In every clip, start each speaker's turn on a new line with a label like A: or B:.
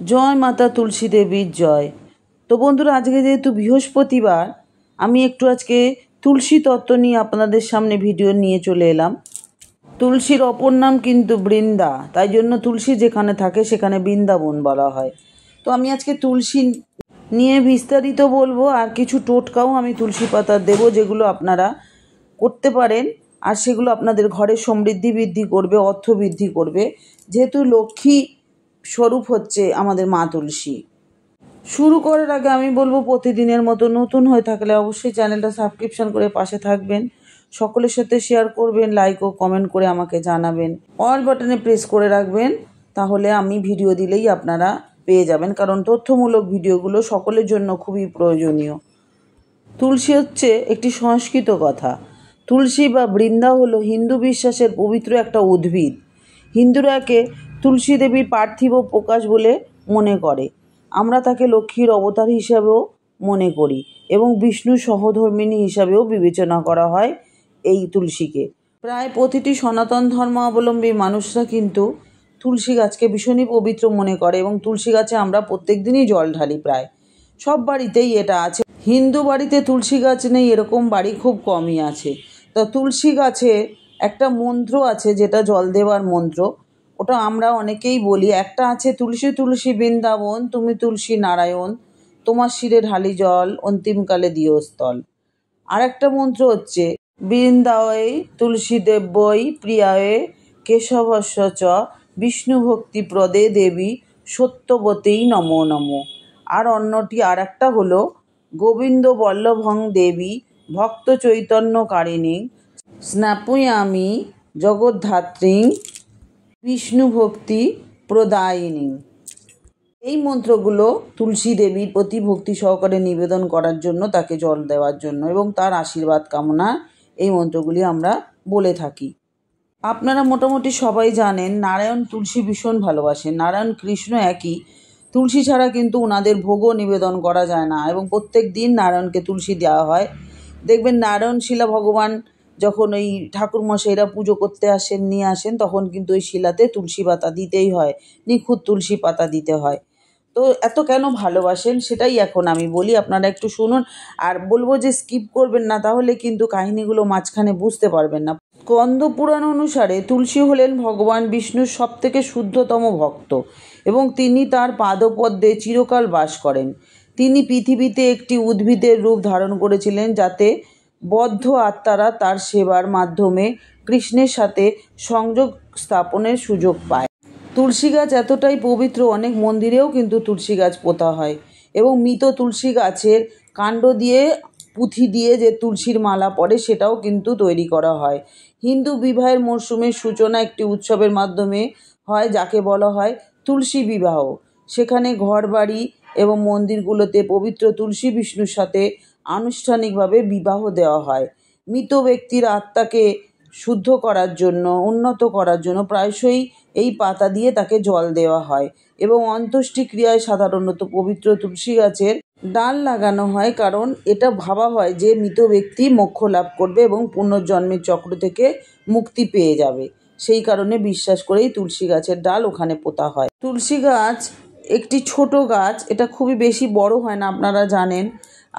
A: জয় মাতা তুলসী দেবীর জয়। তো বন্ধুরা, আজকে যেহেতু বৃহস্পতিবার, আমি একটু আজকে তুলসী তত্ত্ব নিয়ে আপনাদের সামনে ভিডিও নিয়ে চলে এলাম। তুলসীর অপর নাম কিন্তু বৃন্দা, তাই জন্য তুলসী যেখানে থাকে সেখানে বৃন্দাবন বলা হয়। তো আমি আজকে তুলসী নিয়ে বিস্তারিত বলবো, আর কিছু টোটকাও আমি তুলসী পাতা দেবো, যেগুলো আপনারা করতে পারেন, আর সেগুলো আপনাদের ঘরের সমৃদ্ধি বৃদ্ধি করবে, অর্থ বৃদ্ধি করবে, যেহেতু লক্ষ্মী স্বরূপ হচ্ছে আমাদের মা তুলসী। শুরু করার আগে আমি বলবো, প্রতিদিনের মতো নতুন হয়ে থাকলে অবশ্যই চ্যানেলটা সাবস্ক্রিপশন করে পাশে থাকবেন, সকলের সাথে শেয়ার করবেন, লাইক ও কমেন্ট করে আমাকে জানাবেন, অল বাটনে প্রেস করে রাখবেন, তাহলে আমি ভিডিও দিলেই আপনারা পেয়ে যাবেন, কারণ তথ্যমূলক ভিডিওগুলো সকলের জন্য খুবই প্রয়োজনীয়। তুলসী হচ্ছে একটি সংস্কৃত কথা। তুলসী বা বৃন্দা হলো হিন্দু বিশ্বাসের পবিত্র একটা উদ্ভিদ। হিন্দুরা একে তুলসী দেবীর পার্থিব প্রকাশ বলে মনে করে। আমরা তাকে লক্ষ্মীর অবতার হিসাবেও মনে করি এবং বিষ্ণুর সহধর্মিণী হিসাবেও বিবেচনা করা হয় এই তুলসীকে। প্রায় প্রতিটি সনাতন ধর্মাবলম্বী মানুষরা কিন্তু তুলসী গাছকে ভীষণই পবিত্র মনে করে এবং তুলসী গাছে আমরা প্রত্যেক দিনই জল ঢালি। প্রায় সব বাড়িতেই এটা আছে। হিন্দু বাড়িতে তুলসী গাছ নেই এরকম বাড়ি খুব কমই আছে। তো তুলসী গাছে একটা মন্ত্র আছে, যেটা জল দেওয়ার মন্ত্র, ওটা আমরা অনেকেই বলি। একটা আছে, তুলসী তুলসী বৃন্দাবন, তুমি তুলসী নারায়ণ, তোমার শিরে ঢালি জল, অন্তিমকালে দিও স্থল। আর একটা মন্ত্র হচ্ছে, বৃন্দায় তুলসী দেব্যই প্রিয়ায়ে কেশবস্য চ বিষ্ণু ভক্তি প্রদে দেবী সত্যবতেই নমো নমো। আর অন্যটি আর একটা হলো, গোবিন্দ বল্লভং দেবী ভক্ত চৈতন্যকারিণী স্নাপয়ামি জগদ্ধাত্রী বিষ্ণু ভক্তি প্রদায়িনী। এই মন্ত্রগুলো তুলসী দেবীর প্রতি ভক্তি সহকারে নিবেদন করার জন্য, তাকে জল দেওয়ার জন্য এবং তার আশীর্বাদ কামনা এই মন্ত্রগুলি আমরা বলে থাকি। আপনারা মোটামুটি সবাই জানেন, নারায়ণ তুলসী ভীষণ ভালোবাসেন। নারায়ণ কৃষ্ণ একই। তুলসী ছাড়া কিন্তু ওনাদের ভোগও নিবেদন করা যায় না, এবং প্রত্যেক দিন নারায়ণকে তুলসী দেওয়া হয়। দেখবেন নারায়ণ শিলা ভগবান যখন ওই ঠাকুরমশাইরা পুজো করতে আসেন, নিয়ে আসেন, তখন কিন্তু ওই শিলাতে তুলসী পাতা দিতেই হয়, নিখুঁত তুলসী পাতা দিতে হয়। তো এত কেন ভালোবাসেন সেটাই এখন আমি বলি, আপনারা একটু শুনুন। আর বলবো যে স্কিপ করবেন না, তাহলে কিন্তু কাহিনীগুলো মাঝখানে বুঝতে পারবেন না। স্কন্দ পুরাণ অনুসারে তুলসী হলেন ভগবান বিষ্ণুর সবথেকে শুদ্ধতম ভক্ত এবং তিনি তার পাদপদ্মে চিরকাল বাস করেন। তিনি পৃথিবীতে একটি উদ্ভিদের রূপ ধারণ করেছিলেন, যাতে বদ্ধ আত্মারা তার সেবার মাধ্যমে কৃষ্ণের সাথে সংযোগ স্থাপনের সুযোগ পায়। তুলসী গাছ এতটাই পবিত্র, অনেক মন্দিরেও কিন্তু তুলসী গাছ পোতা হয় এবং মৃত তুলসী গাছের কাণ্ড দিয়ে, পুঁথি দিয়ে যে তুলসীর মালা পড়ে, সেটাও কিন্তু তৈরি করা হয়। হিন্দু বিবাহের মরশুমের সূচনা একটি উৎসবের মাধ্যমে হয়, যাকে বলা হয় তুলসী বিবাহ। সেখানে ঘরবাড়ি এবং মন্দিরগুলোতে পবিত্র তুলসী বিষ্ণুর সাথে আনুষ্ঠানিকভাবে বিবাহ দেওয়া হয়। মৃত ব্যক্তির আত্মাকে শুদ্ধ করার জন্য, উন্নত করার জন্য প্রায়শই এই পাতা দিয়ে তাকে জল দেওয়া হয় এবং অন্ত্যেষ্টিক্রিয়ায় সাধারণত পবিত্র তুলসী গাছের ডাল লাগানো হয়, কারণ এটা ভাবা হয় যে মৃত ব্যক্তি মোক্ষ লাভ করবে এবং পুনর্জন্মের চক্র থেকে মুক্তি পেয়ে যাবে। সেই কারণে বিশ্বাস করেই তুলসী গাছের ডাল ওখানে পোতা হয়। তুলসী গাছ একটি ছোট গাছ, এটা খুবই বেশি বড় হয় না, আপনারা জানেন।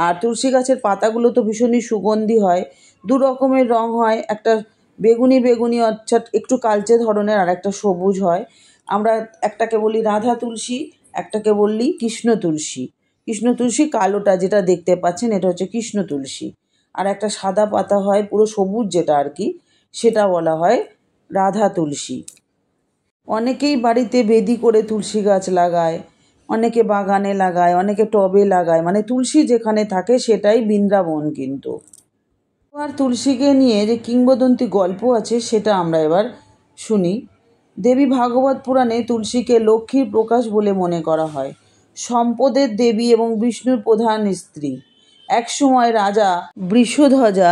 A: আর তুলসী গাছের পাতাগুলো তো ভীষণই সুগন্ধি হয়। দু রকমের রং হয়, একটা বেগুনি বেগুনি অর্থাৎ একটু কালচে ধরনের, আর একটা সবুজ হয়। আমরা একটাকে বলি রাধা তুলসী, একটাকে বললি কৃষ্ণ তুলসী। কৃষ্ণ তুলসী কালোটা যেটা দেখতে পাচ্ছেন, এটা হচ্ছে কৃষ্ণ তুলসী। আর একটা সাদা পাতা হয় পুরো সবুজ, যেটা আর কি, সেটা বলা হয় রাধা তুলসী। অনেকেই বাড়িতে বেদি করে তুলসী গাছ লাগায়, অনেকে বাগানে লাগায়, অনেকে টবে লাগায়, মানে তুলসী যেখানে থাকে সেটাই বৃন্দাবন। কিন্তু আর তুলসীকে নিয়ে যে কিংবদন্তি গল্প আছে, সেটা আমরা এবার শুনি। দেবী ভাগবত পুরাণে তুলসীকে লক্ষ্মীর প্রকাশ বলে মনে করা হয়, সম্পদের দেবী এবং বিষ্ণুর প্রধান স্ত্রী। একসময় রাজা বৃষধ্বজা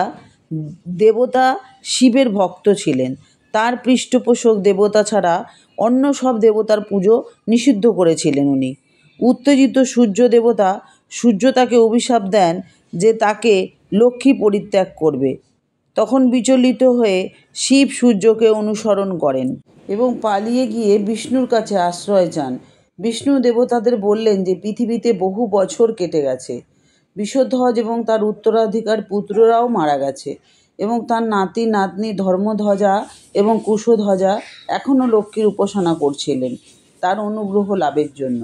A: দেবতা শিবের ভক্ত ছিলেন। তার পৃষ্ঠপোষক দেবতা ছাড়া অন্য সব দেবতার পুজো নিষিদ্ধ করেছিলেন উনি। উত্তেজিত সূর্য দেবতা সূর্য তাকে অভিশাপ দেন যে তাকে লক্ষ্মী পরিত্যাগ করবে। তখন বিচলিত হয়ে শিব সূর্যকে অনুসরণ করেন এবং পালিয়ে গিয়ে বিষ্ণুর কাছে আশ্রয় চান। বিষ্ণু দেবতাদের বললেন যে পৃথিবীতে বহু বছর কেটে গেছে, বিষধ্বজ এবং তার উত্তরাধিকার পুত্ররাও মারা গেছে এবং তার নাতি নাতনি ধর্মধ্বজা এবং কুশধ্বজা এখনও লক্ষ্মীর উপাসনা করছিলেন তার অনুগ্রহ লাভের জন্য।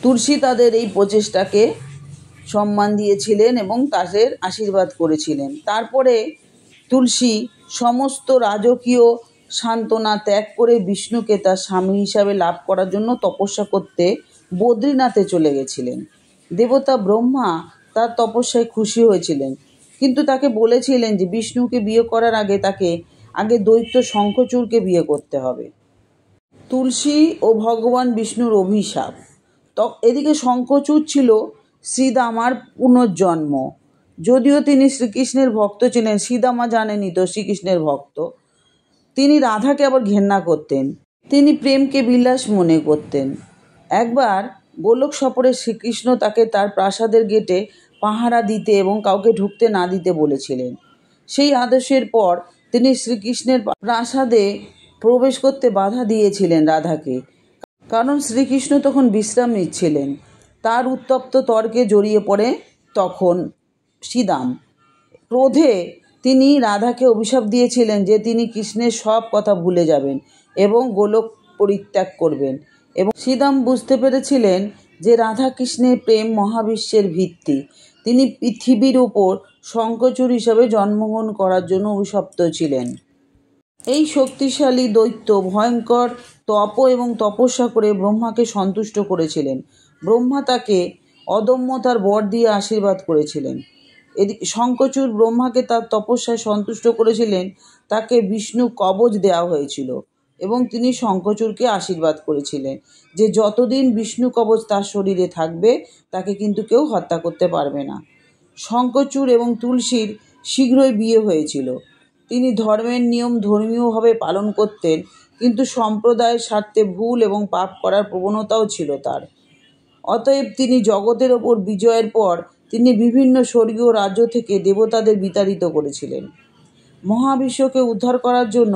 A: তুলসী তাদের এই প্রচেষ্টাকে সম্মান দিয়েছিলেন এবং তাদের আশীর্বাদ করেছিলেন। তারপরে তুলসী সমস্ত রাজকীয় সান্ত্বনা ত্যাগ করে বিষ্ণুকে তার স্বামী হিসাবে লাভ করার জন্য তপস্যা করতে বদ্রীনাথে চলে গেছিলেন। দেবতা ব্রহ্মা তার তপস্যায় খুশি হয়েছিলেন, কিন্তু তাকে বলেছিলেন যে বিষ্ণুকে বিয়ে করার আগে তাকে দৈত্য শঙ্খচূড়কে বিয়ে করতে হবে। তুলসী ও ভগবান বিষ্ণুর অভিশাপ। এদিকে শঙ্খচূড় ছিল শ্রীদামার পুনর্জন্ম। যদিও তিনি শ্রীকৃষ্ণের ভক্ত ছিলেন, শ্রীদামা জানেনই তো শ্রীকৃষ্ণের ভক্ত, তিনি রাধাকে আবার ঘেন্না করতেন। তিনি প্রেমকে বিলাস মনে করতেন। একবার গোলক সফরে শ্রীকৃষ্ণ তাকে তার প্রাসাদের গেটে পাহারা দিতে এবং কাউকে ঢুকতে না দিতে বলেছিলেন। সেই আদেশের পর তিনি শ্রীকৃষ্ণের প্রাসাদে প্রবেশ করতে বাধা দিয়েছিলেন রাধাকে, কারণ শ্রীকৃষ্ণ তখন বিশ্রাম নিচ্ছিলেন। তার উত্তপ্ত তর্কে জড়িয়ে পড়ে তখন শ্রীদাম। ক্রোধে তিনি রাধাকে অভিশাপ দিয়েছিলেন যে তিনি কৃষ্ণের সব কথা ভুলে যাবেন এবং গোলক পরিত্যাগ করবেন। এবং শ্রীদাম বুঝতে পেরেছিলেন যে রাধা কৃষ্ণের প্রেম মহাবিশ্বের ভিত্তি। তিনি পৃথিবীর উপর শঙ্খচূড় হিসাবে জন্মগ্রহণ করার জন্য অভিশপ্ত ছিলেন। এই শক্তিশালী দৈত্য ভয়ঙ্কর তপ এবং তপস্যা করে ব্রহ্মাকে সন্তুষ্ট করেছিলেন। ব্রহ্মা তাকে অদম্যতার বর দিয়ে আশীর্বাদ করেছিলেন। এদিকে শঙ্খচূড় ব্রহ্মাকে তার তপস্যায় সন্তুষ্ট করেছিলেন। তাকে বিষ্ণু কবচ দেওয়া হয়েছিল এবং তিনি শঙ্খচূড়কে আশীর্বাদ করেছিলেন যে যতদিন বিষ্ণু কবচ তার শরীরে থাকবে তাকে কিন্তু কেউ হত্যা করতে পারবে না। শঙ্খচূড় এবং তুলসীর শীঘ্রই বিয়ে হয়েছিল। তিনি ধর্মের নিয়ম ধর্মীয়ভাবে পালন করতেন, কিন্তু সম্প্রদায়ের স্বার্থে ভুল এবং পাপ করার প্রবণতাও ছিল তার। অতএব তিনি জগতের ওপর বিজয়ের পর তিনি বিভিন্ন স্বর্গীয় রাজ্য থেকে দেবতাদের বিতাড়িত করেছিলেন। মহাবিশ্বকে উদ্ধার করার জন্য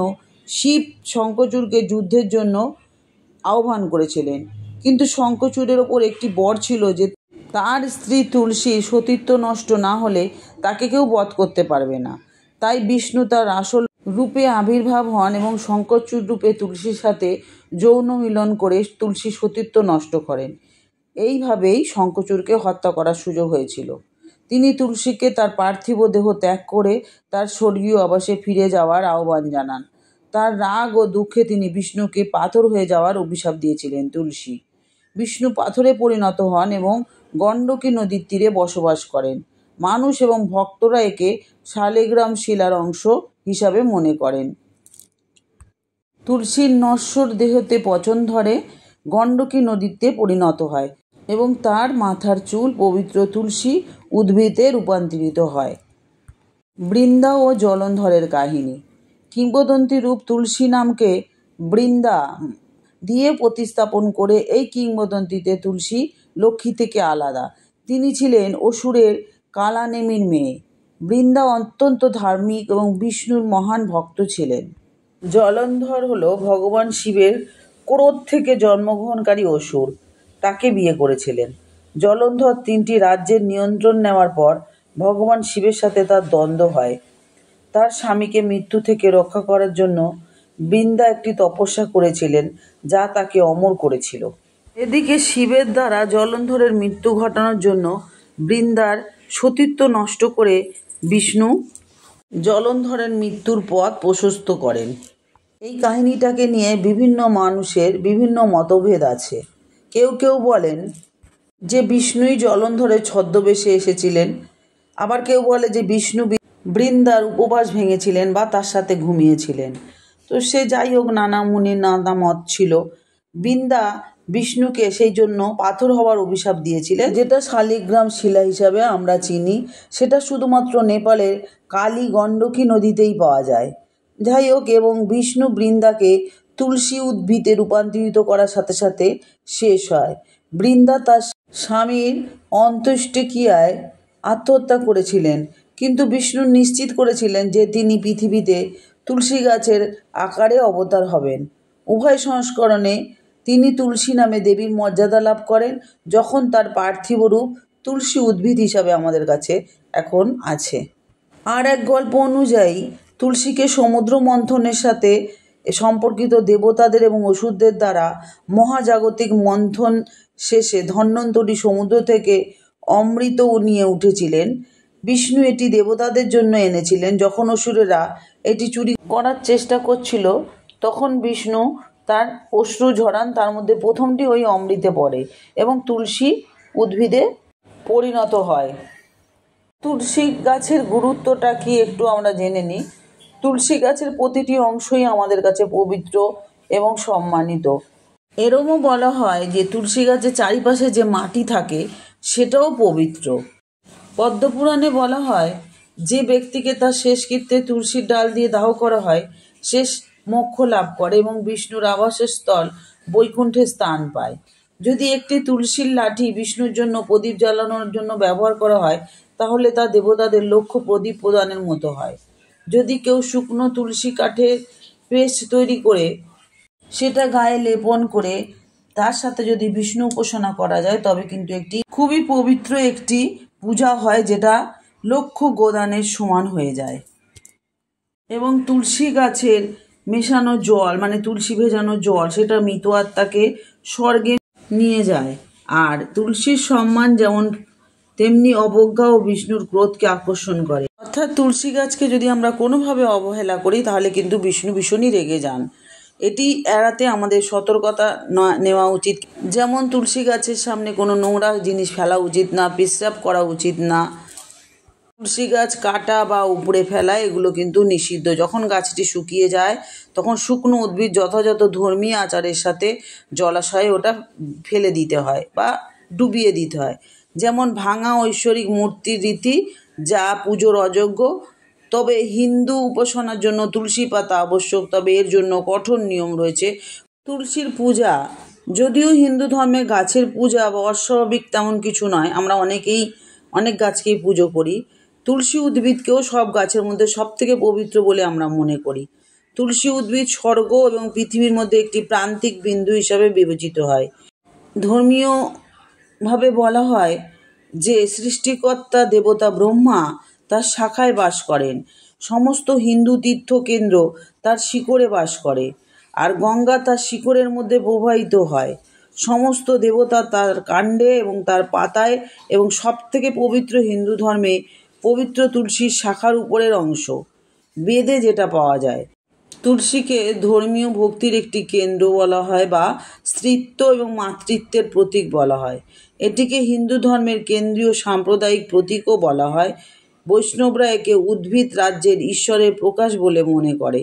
A: শিব শঙ্খচূড়কে যুদ্ধের জন্য আহ্বান করেছিলেন, কিন্তু শঙ্খচূড়ের ওপর একটি বর ছিল যে তার স্ত্রী তুলসীর সতীত্ব নষ্ট না হলে তাকে কেউ বধ করতে পারবে না। তাই বিষ্ণু তার আসল রূপে আবির্ভাব হন এবং শঙ্খচূড় রূপে তুলসীর সাথে যৌন মিলন করে তুলসীর সতীত্ব নষ্ট করেন। এইভাবেই শঙ্খচূড়কে হত্যা করার সুযোগ হয়েছিল। তিনি তুলসীকে তার পার্থিব দেহ ত্যাগ করে তার স্বর্গীয় আবাসে ফিরে যাওয়ার আহ্বান জানান। তার রাগ ও দুঃখে তিনি বিষ্ণুকে পাথর হয়ে যাওয়ার অভিশাপ দিয়েছিলেন। তুলসী বিষ্ণু পাথরে পরিণত হন এবং গণ্ডকী নদীর তীরে বসবাস করেন। মানুষ এবং ভক্তরা একে শালিগ্রাম শিলার অংশ হিসাবে মনে করেন। তুলসীর নশ্বর দেহতে পচন ধরে গণ্ডকী নদীতে পরিণত হয় এবং তার মাথার চুল পবিত্র তুলসী উদ্ভিদে রূপান্তরিত হয়। বৃন্দা ও জলন্ধরের কাহিনী। কিংবদন্তি রূপ তুলসী নামকে বৃন্দা দিয়ে প্রতিস্থাপন করে এই কিংবদন্তিতে তুলসী লক্ষ্মী থেকে আলাদা। তিনি ছিলেন অসুরের কালানেমির মেয়ে। বৃন্দা অত্যন্ত ধার্মিক এবং বিষ্ণুর মহান ভক্ত ছিলেন। জলন্ধর হল ভগবান শিবের ক্রোধ থেকে জন্মগ্রহণকারী অসুর, তাকে বিয়ে করেছিলেন। জলন্ধর 3টি রাজ্যের নিয়ন্ত্রণ নেওয়ার পর ভগবান শিবের সাথে তার দ্বন্দ্ব হয়। তার স্বামীকে মৃত্যু থেকে রক্ষা করার জন্য বৃন্দা একটি তপস্যা করেছিলেন যা তাকে অমর করেছিল। এদিকে শিবের দ্বারা জলন্ধরের মৃত্যু ঘটানোর জন্য বৃন্দার সতীত্ব নষ্ট করে বিষ্ণু জলন্ধরের মৃত্যুর পথ প্রশস্ত করেন। এই কাহিনীটাকে নিয়ে বিভিন্ন মানুষের বিভিন্ন মতভেদ আছে। কেউ কেউ বলেন যে বিষ্ণুই জলন্ধরের ছদ্মবেশে এসেছিলেন, আবার কেউ বলে যে বিষ্ণু বৃন্দার উপবাস ভেঙেছিলেন বা তার সাথে ঘুমিয়েছিলেন। তো সে যাই হোক, নানা মুনির নানা মত ছিল। বৃন্দা বিষ্ণুকে সেই জন্য পাথর হওয়ার অভিশাপ দিয়েছিলেন, যেটা শালিগ্রাম শিলা হিসাবে আমরা চিনি। সেটা শুধুমাত্র নেপালের কালী গণ্ডকী নদীতেই পাওয়া যায়। যাই হোক, এবং বিষ্ণু বৃন্দাকে তুলসী উদ্ভিদে রূপান্তরিত করার সাথে সাথে শেষ হয়। বৃন্দা তার স্বামীর অন্ত্যেষ্টিক্রিয়ায় আত্মহত্যা করেছিলেন, কিন্তু বিষ্ণু নিশ্চিত করেছিলেন যে তিনি পৃথিবীতে তুলসী গাছের আকারে অবতার হবেন। উভয় সংস্করণে তিনি তুলসী নামে দেবীর মর্যাদা লাভ করেন, যখন তার পার্থিব রূপ তুলসী উদ্ভিদ হিসাবে আমাদের কাছে এখন আছে। আর এক গল্প অনুযায়ী তুলসীকে সমুদ্র মন্থনের সাথে সম্পর্কিত দেবতাদের এবং অসুরদের দ্বারা মহাজাগতিক মন্থন শেষে ধন্বন্তরী সমুদ্র থেকে অমৃত নিয়ে উঠেছিলেন। বিষ্ণু এটি দেবতাদের জন্য এনেছিলেন। যখন অসুরেরা এটি চুরি করার চেষ্টা করছিল, তখন বিষ্ণু তার অশ্রু ঝরান, তার মধ্যে প্রথমটি ওই অমৃতে পড়ে এবং তুলসী উদ্ভিদে পরিণত হয়। তুলসী গাছের গুরুত্বটা কি একটু আমরা জেনে নিই। তুলসী গাছের প্রতিটি অংশই আমাদের কাছে পবিত্র এবং সম্মানিত। এরমও বলা হয় যে তুলসী গাছের চারিপাশে যে মাটি থাকে সেটাও পবিত্র। পদ্মপুরাণে বলা হয়, যে ব্যক্তিকে তার শেষকৃত্যে তুলসীর ডাল দিয়ে দাহ করা হয় সে মোক্ষ লাভ করে এবং বিষ্ণুর আবাসের স্থল বৈকুণ্ঠে স্থান পায়। যদি একটি তুলসীর লাঠি বিষ্ণুর জন্য প্রদীপ জ্বালানোর জন্য ব্যবহার করা হয়, তাহলে তা দেবতাদের লক্ষ্য প্রদীপ প্রদানের মতো হয়। যদি কেউ শুকনো তুলসী কাঠের পেস্ট তৈরি করে সেটা গায়ে লেপন করে তার সাথে যদি বিষ্ণু উপাসনা করা যায়, তবে কিন্তু একটি খুবই পবিত্র একটি পূজা হয়, যেটা লক্ষ গোদানের সমান হয়ে যায়। এবং তুলসী গাছের মেশানো জল, মানে তুলসী ভেজানো জল, সেটা মৃত আত্মাকে স্বর্গে নিয়ে যায়। আর তুলসীর সম্মান যেমন, তেমনি অবজ্ঞা ও বিষ্ণুর ক্রোধকে আকর্ষণ করে। অর্থাৎ তুলসী গাছকে যদি আমরা কোনোভাবে অবহেলা করি, তাহলে কিন্তু বিষ্ণু ভীষণই রেগে যান। এটি এড়াতে আমাদের সতর্কতা নেওয়া উচিত। যেমন তুলসী গাছের সামনে কোনো নোংরা জিনিস ফেলা উচিত না, পেশাব করা উচিত না, তুলসী গাছ কাটা বা উপড়ে ফেলা এগুলো কিন্তু নিষিদ্ধ। যখন গাছটি শুকিয়ে যায়, তখন শুকনো উদ্ভিদ যথাযথ ধর্মীয় আচারের সাথে জলাশয়ে ওটা ফেলে দিতে হয় বা ডুবিয়ে দিতে হয়। যেমন ভাঙা ঐশ্বরিক মূর্তির রীতি, যা পুজোর অযোগ্য। তবে হিন্দু উপাসনার জন্য তুলসী পাতা আবশ্যক, তবে এর জন্য কঠোর নিয়ম রয়েছে। তুলসীর পূজা, যদিও হিন্দু ধর্মে গাছের পূজা বা অস্বাভাবিক তেমন কিছু নয়, আমরা অনেক গাছকেই পুজো করি। তুলসী উদ্ভিদকেও সব গাছের মধ্যে সবথেকে পবিত্র বলে আমরা মনে করি। তুলসী উদ্ভিদ স্বর্গ এবং পৃথিবীর মধ্যে একটি প্রান্তিক বিন্দু হিসাবে বিবেচিত হয়। ধর্মীয়ভাবে বলা হয় যে সৃষ্টিকর্তা দেবতা ব্রহ্মা তার শাখায় বাস করেন। সমস্ত হিন্দু তীর্থকেন্দ্র তার শিকড়ে বাস করে, আর গঙ্গা তার শিকড়ের মধ্যে প্রবাহিত হয়। সমস্ত দেবতা তার কাণ্ডে এবং তার পাতায়, এবং সবথেকে পবিত্র হিন্দু ধর্মে পবিত্র তুলসীর শাখার উপরের অংশ, বেদে যেটা পাওয়া যায়। তুলসীকে ধর্মীয় ভক্তির একটি কেন্দ্র বলা হয় বা স্ত্রীত্ব এবং মাতৃত্বের প্রতীক বলা হয়। এটিকে হিন্দু ধর্মের কেন্দ্রীয় সাম্প্রদায়িক প্রতীকও বলা হয়। বৈষ্ণবরা একে উদ্ভিদ রাজ্যের ঈশ্বরের প্রকাশ বলে মনে করে।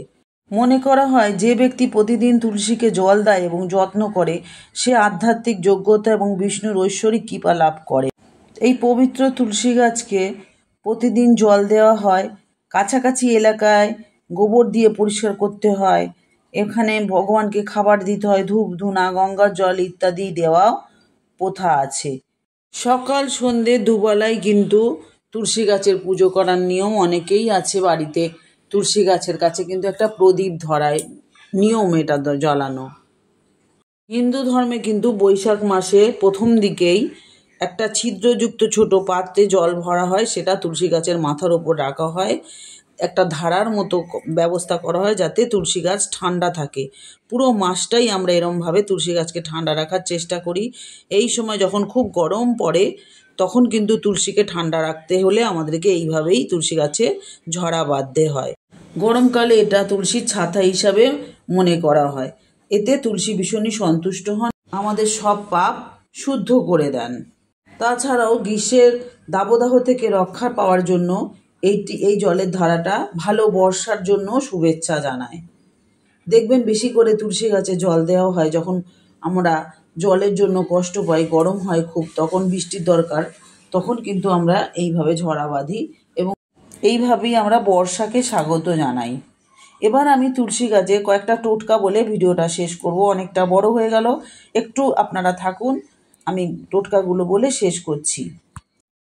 A: মনে করা হয় যে ব্যক্তি প্রতিদিন তুলসীকে জল দেয় এবং যত্ন করে, সে আধ্যাত্মিক যোগ্যতা এবং বিষ্ণুর ঐশ্বরিক কৃপা লাভ করে। এই পবিত্র তুলসী গাছকে প্রতিদিন জল দেওয়া হয়। কাছাকাছি এলাকায় গোবর দিয়ে পরিষ্কার করতে হয়। এখানে ভগবানকে খাবার দিতে হয়, ধূপ ধুনা, গঙ্গার জল ইত্যাদি দেওয়া প্রথা আছে। সকাল সন্ধ্যে দুবেলায় কিন্তু তুলসী গাছের পুজো করার নিয়ম অনেকেই আছে বাড়িতে। তুলসী গাছের কাছে কিন্তু একটা প্রদীপ ধরায় নিয়ম, এটা জ্বালানো। হিন্দু ধর্মে কিন্তু বৈশাখ মাসে প্রথম দিকেই একটা ছিদ্রযুক্ত ছোট পাত্রে জল ভরা হয়, সেটা তুলসী গাছের মাথার ওপর রাখা হয়। একটা ধারার মতো ব্যবস্থা করা হয় যাতে তুলসী গাছ ঠান্ডা থাকে। পুরো মাসটাই আমরা এরমভাবে তুলসী গাছকে ঠান্ডা রাখার চেষ্টা করি। এই সময় যখন খুব গরম পড়ে, তখন কিন্তু তুলসীকে ঠান্ডা রাখতে হলে আমাদেরকে এইভাবেই তুলসী গাছে ঝরা বাঁধতে হয়। গরমকালে এটা তুলসীর ছাতা হিসাবে মনে করা হয়। এতে তুলসী ভীষণই সন্তুষ্ট হন, আমাদের সব পাপ শুদ্ধ করে দেন। তাছাড়াও গ্রীষ্মের দাবদাহ থেকে রক্ষা পাওয়ার জন্য এই জলের ধারাটা ভালো বর্ষার জন্য শুভেচ্ছা জানায়। দেখবেন বেশি করে তুলসী গাছে জল দেওয়া হয় যখন আমরা জলের জন্য কষ্ট পাই, গরম হয় খুব, তখন বৃষ্টির দরকার, তখন কিন্তু আমরা এইভাবে ঝরা বাঁধি এবং এইভাবেই আমরা বর্ষাকে স্বাগত জানাই। এবার আমি তুলসী গাছে কয়েকটা টোটকা বলে ভিডিওটা শেষ করব। অনেকটা বড় হয়ে গেল, একটু আপনারা থাকুন, আমি টোটকাগুলো বলে শেষ করছি।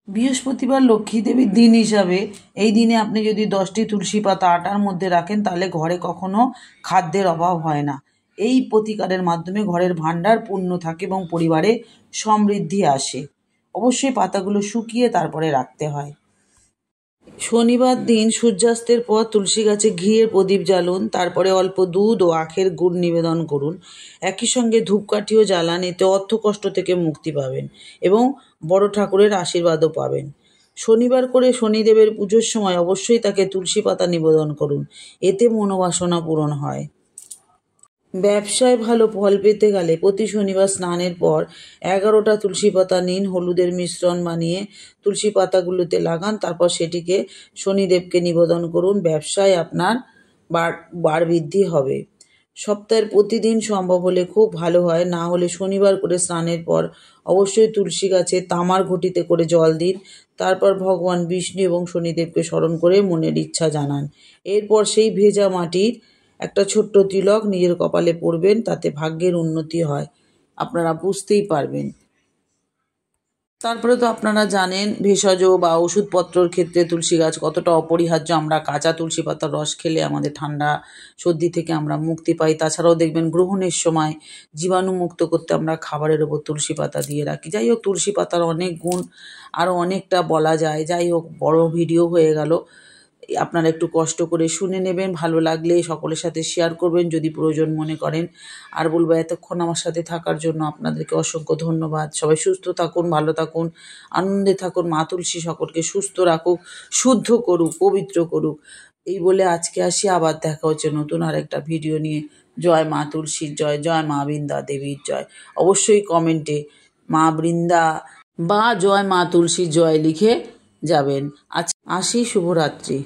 A: বৃহস্পতিবার লক্ষ্মী দেবীর দিন হিসাবে এই দিনে আপনি যদি 10টি তুলসী পাতা আটার মধ্যে রাখেন, তাহলে ঘরে কখনো খাদ্যের অভাব হয় না। এই প্রতিকারের মাধ্যমে ঘরের ভাণ্ডার পূর্ণ থাকে এবং পরিবারে সমৃদ্ধি আসে। অবশ্যই পাতাগুলো শুকিয়ে তারপরে রাখতে হয়। শনিবার দিন সূর্যাস্তের পর তুলসী গাছে ঘিয়ের প্রদীপ জ্বালুন, তারপরে অল্প দুধ ও আখের গুড় নিবেদন করুন। একই সঙ্গে ধূপকাঠিও জ্বালান, এতে অর্থকষ্ট থেকে মুক্তি পাবেন এবং বড় ঠাকুরের আশীর্বাদও পাবেন। শনিবার করে শনিদেবের পুজোর সময় অবশ্যই তাকে তুলসী পাতা নিবেদন করুন, এতে মনোবাসনা পূরণ হয়। ব্যবসায় ভালো ফল পেতে গেলে প্রতি শনিবার স্নানের পর 11টা তুলসী পাতা নিন, হলুদের মিশ্রণ বানিয়ে তুলসী পাতাগুলোতে লাগান, তারপর সেটিকে শনিদেবকে নিবেদন করুন। ব্যবসায় আপনার বার বৃদ্ধি হবে। সপ্তাহের প্রতিদিন সম্ভব হলে খুব ভালো হয়, না হলে শনিবার করে স্নানের পর অবশ্যই তুলসী গাছে তামার ঘটিতে করে জল দিন। তারপর ভগবান বিষ্ণু এবং শনিদেবকে স্মরণ করে মনের ইচ্ছা জানান। এরপর সেই ভেজা মাটির একটা ছোট্ট তিলক নিজের কপালে পরবেন, তাতে ভাগ্যের উন্নতি হয়, আপনারা বুঝতেই পারবেন। তারপরে তো আপনারা জানেন ভেষজ বা ওষুধপত্রর ক্ষেত্রে তুলসী গাছ কতটা অপরিহার্য। আমরা কাঁচা তুলসী পাতার রস খেলে আমাদের ঠান্ডা সর্দি থেকে আমরা মুক্তি পাই। তাছাড়াও দেখবেন গ্রহণের সময় জীবাণুমুক্ত করতে আমরা খাবারের ওপর তুলসী পাতা দিয়ে রাখি। যাই হোক, তুলসী পাতার অনেক গুণ, আরও অনেকটা বলা যায়। যাই হোক, বড় ভিডিও হয়ে গেল, আপনারা একটু কষ্ট করে শুনে নেবেন। ভালো লাগলে সকলের সাথে শেয়ার করবেন যদি প্রয়োজন মনে করেন। আর বলবো, এতক্ষণ আমার সাথে থাকার জন্য আপনাদেরকে অসংখ্য ধন্যবাদ। সবাই সুস্থ থাকুন, ভালো থাকুন, আনন্দে থাকুন। মা তুলসী সকলকে সুস্থ রাখুক, শুদ্ধ করুক, পবিত্র করুক। এই বলে আজকে আসি, আবার দেখা হচ্ছে নতুন আর একটা ভিডিও নিয়ে। জয় মা তুলসীর জয়, জয় মা বৃন্দা দেবীর জয়। অবশ্যই কমেন্টে মা বৃন্দা বা জয় মা তুলসীর জয় লিখে যাবেন। আসি, শুভরাত্রি।